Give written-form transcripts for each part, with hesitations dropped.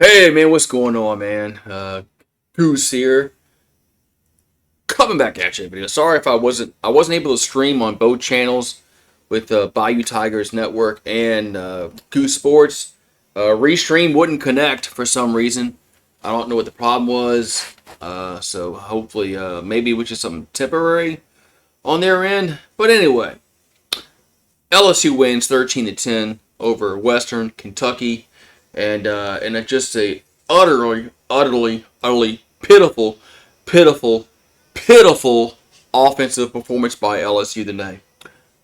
Hey man, what's going on, man? Goose here, coming back at you. Video. Sorry if I wasn't able to stream on both channels with Bayou Tigers Network and Goose Sports. Restream wouldn't connect for some reason. I don't know what the problem was. So hopefully, maybe it was just something temporary on their end. But anyway, LSU wins 13-10 over Western Kentucky, and it's just a utterly pitiful, pitiful offensive performance by LSU today.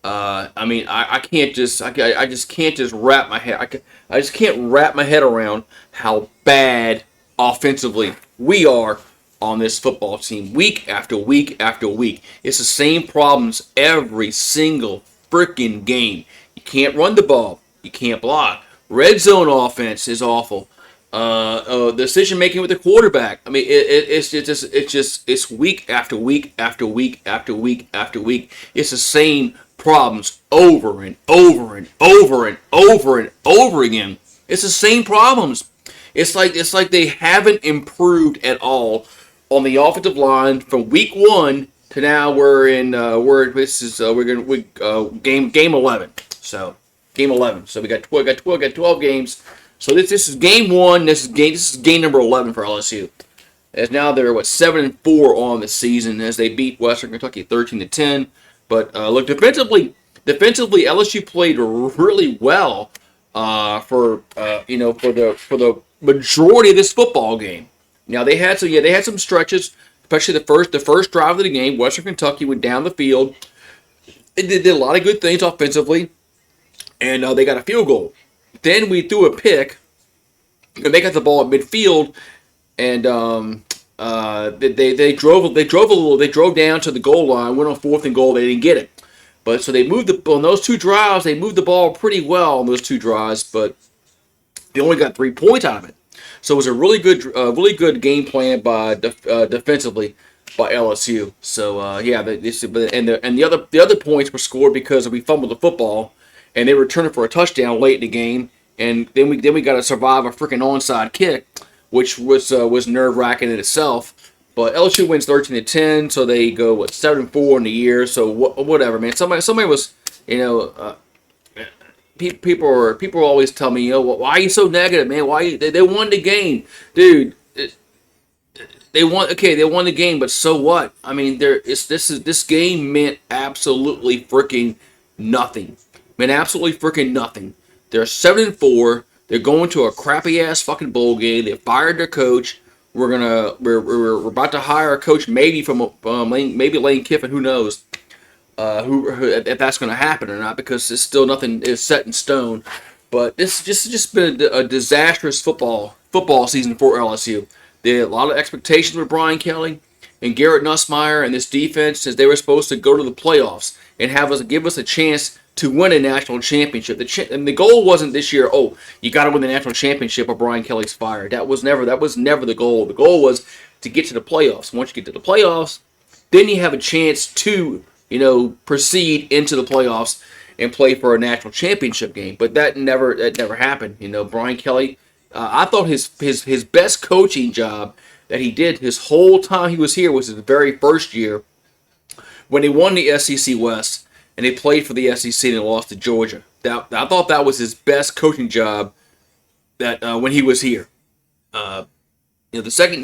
I mean, I can't just I just can't just wrap my head I just can't wrap my head around how bad offensively we are on this football team week after week after week. It's the same problems every single freaking game. You can't run the ball. You can't block. Red zone offense is awful. Decision making with the quarterback. I mean, it's week after week after week after week after week. It's the same problems over and over and over and over and over again. It's the same problems. It's like they haven't improved at all on the offensive line from week one to now. We're going game 11. So game 11. So we got 12 games. So this is game one. This is game number 11 for LSU. As now they're 7-4 on the season as they beat Western Kentucky 13-10. But look, defensively LSU played really well for the majority of this football game. Now they had some stretches, especially the first drive of the game. Western Kentucky went down the field. They did a lot of good things offensively, and they got a field goal. Then we threw a pick, and they got the ball at midfield, and they drove down to the goal line, went on fourth and goal. They didn't get it, but so they moved on those two drives. They moved the ball pretty well on those two drives, but they only got 3 points out of it. So it was a really good game plan by defensively by LSU. So the other points were scored because we fumbled the football, and they returned it for a touchdown late in the game, and then we got to survive a freaking onside kick, which was nerve wracking in itself. But LSU wins 13-10, so they go 7-4 in the year. So whatever, man. Somebody was, people always tell me, why are you so negative, man? Why they won the game, dude? They won. Okay, they won the game, but so what? I mean, this game meant absolutely freaking nothing. Meant absolutely freaking nothing. They're 7-4. They're going to a crappy ass fucking bowl game. They fired their coach. We're about to hire a coach, maybe from maybe Lane Kiffin. Who knows? Who if that's going to happen or not, because it's still nothing is set in stone. But this just been a disastrous football season for LSU. They had a lot of expectations with Brian Kelly and Garrett Nussmeier and this defense, as they were supposed to go to the playoffs and give us a chance to win a national championship. And the goal wasn't this year, you got to win the national championship or Brian Kelly's fired. That was never the goal. The goal was to get to the playoffs. Once you get to the playoffs, then you have a chance to proceed into the playoffs and play for a national championship game. But that never happened. Brian Kelly, I thought his best coaching job that he did his whole time he was here was his very first year when he won the SEC West and they played for the SEC and they lost to Georgia. I thought that was his best coaching job that when he was here. The second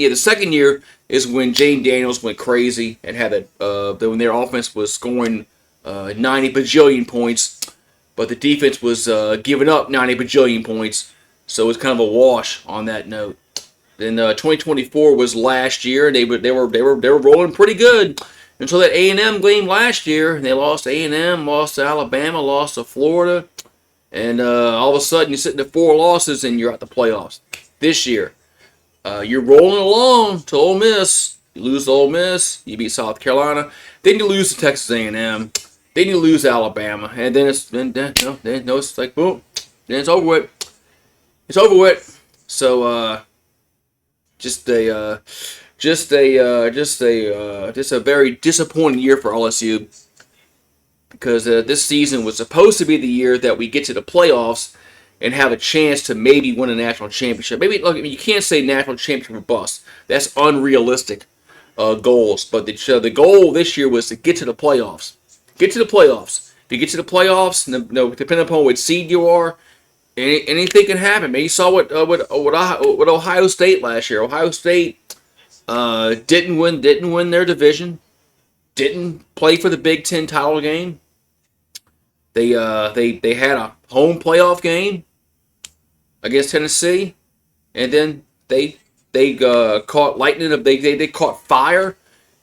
year is when Jane Daniels went crazy and had when their offense was scoring 90 bajillion points, but the defense was giving up 90 bajillion points, so it was kind of a wash on that note. Then 2024 was last year, and they were rolling pretty good until that A&M game last year. They lost to A&M, lost to Alabama, lost to Florida, and all of a sudden you're sitting at 4 losses and you're at the playoffs. This year, you're rolling along to Ole Miss. You lose to Ole Miss, you beat South Carolina, then you lose to Texas A&M, then you lose to Alabama, and then it's like boom, then it's over with. It's over with. So just a very disappointing year for LSU, because this season was supposed to be the year that we get to the playoffs and have a chance to maybe win a national championship. Maybe look, I mean, you can't say national championship or bust. That's unrealistic goals. But the goal this year was to get to the playoffs. Get to the playoffs. If you get to the playoffs, depending upon what seed you are, anything can happen. Man, you saw what Ohio State last year. Ohio State didn't win their division. Didn't play for the Big Ten title game. They had a home playoff game against Tennessee, and then they caught lightning. They caught fire,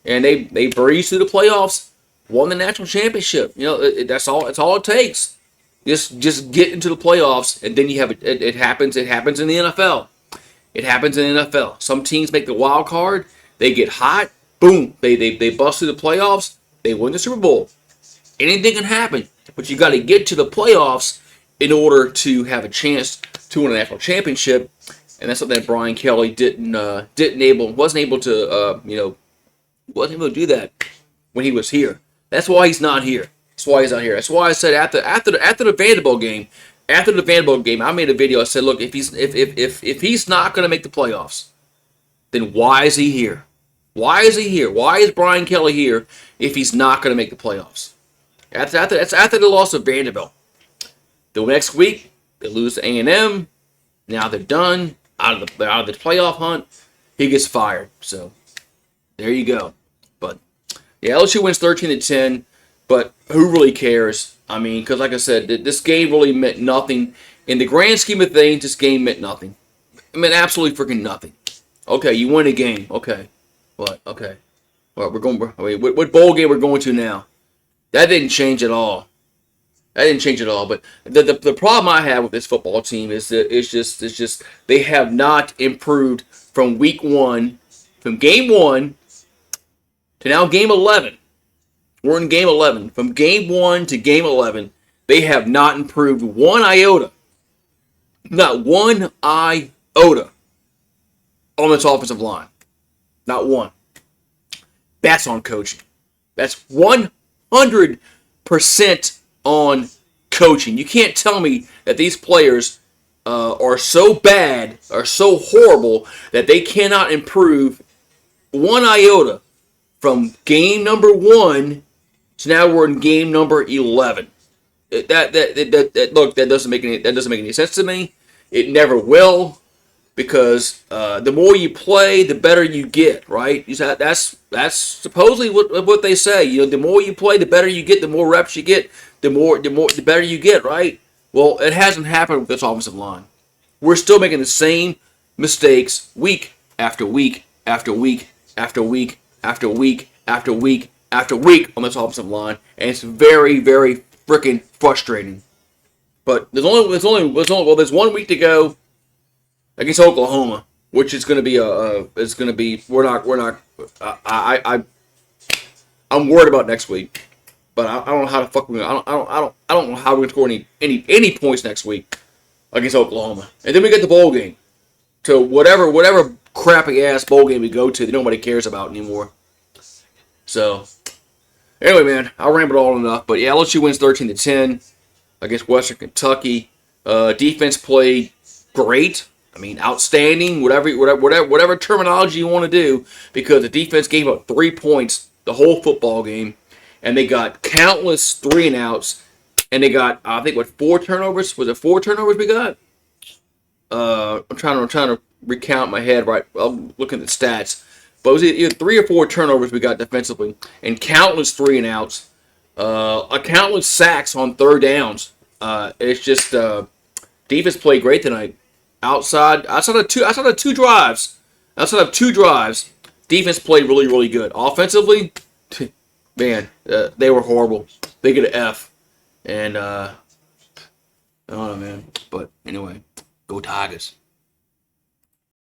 and they breezed through the playoffs, won the national championship. You know, that's all it takes. Just get into the playoffs, and then you have it happens. It happens in the NFL. It happens in the NFL. Some teams make the wild card. They get hot. Boom. They bust through the playoffs. They win the Super Bowl. Anything can happen, but you got to get to the playoffs in order to have a chance to win a national championship, and that's something that Brian Kelly wasn't able to do that when he was here. That's why he's not here. That's why I said after the Vanderbilt game, I made a video. I said, look, if he's not going to make the playoffs, then why is he here? Why is he here? Why is Brian Kelly here if he's not going to make the playoffs? That's after the loss of Vanderbilt. The next week, they lose to A&M. Now they're done. Out of the playoff hunt. He gets fired. So, there you go. But, yeah, LSU wins 13-10. But who really cares? I mean, because like I said, this game really meant nothing. In the grand scheme of things, this game meant nothing. It meant absolutely freaking nothing. Okay, you win a game. Okay. What? Okay. Well, what bowl game we're going to now? That didn't change at all. But the problem I have with this football team is that it's just they have not improved from game 1 to now game 11. We're in game 11. From game 1 to game 11, they have not improved one iota. Not one iota on this offensive line. Not one. That's on coaching. That's 100% on coaching. You can't tell me that these players are so bad, are so horrible, that they cannot improve one iota from game number 1 to now we're in game number 11. Look, that doesn't make any sense to me. It never will, because the more you play, the better you get, right? That's supposedly what they say. You know, the more you play, the better you get. The more reps you get, the better you get, right? Well, it hasn't happened with this offensive line. We're still making the same mistakes week after week after week after week after week after week after week on this offensive line, and it's very, very freaking frustrating. But there's 1 week to go against Oklahoma, which is going to be I'm worried about next week, but I don't know how the fuck we're gonna, I don't know how we're going to score any points next week against Oklahoma, and then we get the bowl game. So whatever crappy ass bowl game we go to that nobody cares about anymore. So anyway, man, I rambled all enough, but yeah, LSU wins 13-10 against Western Kentucky. Defense played great. I mean, outstanding, whatever terminology you want to do, because the defense gave up 3 points the whole football game, and they got countless 3-and-outs, and they got, I think, 4 turnovers? Was it 4 turnovers we got? I'm trying to recount in my head, right? I'm looking at the stats. But it was either 3 or 4 turnovers we got defensively, and countless 3-and-outs, countless sacks on 3rd downs. It's just defense played great tonight. Outside of two drives, defense played really, really good. Offensively, man, they were horrible. They get an F, and I don't know, man. But anyway, go Tigers.